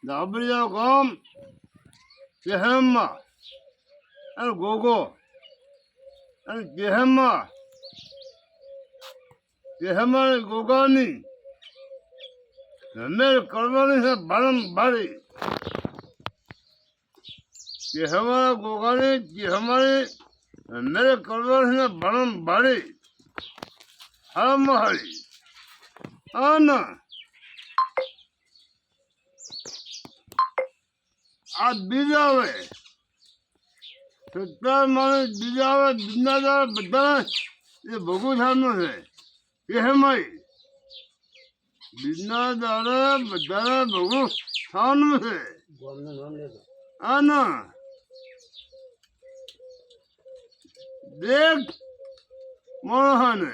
દાબડિયા ગામ ચહેમમાં અને ગોગો અને ચહેમા ગોગાની રમેલ કરવાની છે બારંબારી ચહેમા ગોગાની ચહેમાની રમેલ કરવાની છે બારંબારી હારી આના આ બીજા આવે સત્તર માણસ બીજા આવે બીજના બધા એ ભોગુ સામનો છે કહેમાઈ બીજના દાડા બધા ભોગુ સામનું છે આના દેખ માણસાને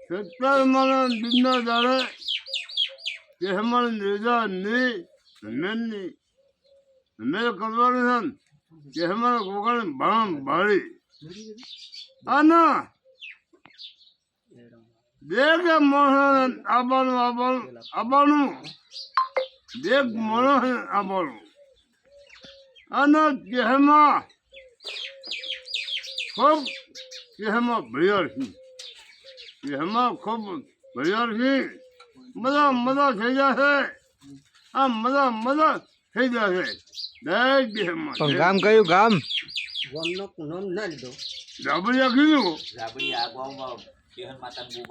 સત્તર માણસ બીજના દાડા કહેમાની રજા નહીં મેનની મેં કરવાનું છે કે અમારા ગોગાને બાળી આના દેખ માણસ આવવાનું દેખ માણસ આવવાનું આના કહેમાં ખૂબ કહેમાં ભૈયારથી કહેમાં ખૂબ ભૈયારથી મજા થઈ જશે આ મજા થઈ જશે પણ ગામ કયું ગામ રાબડિયા કીધું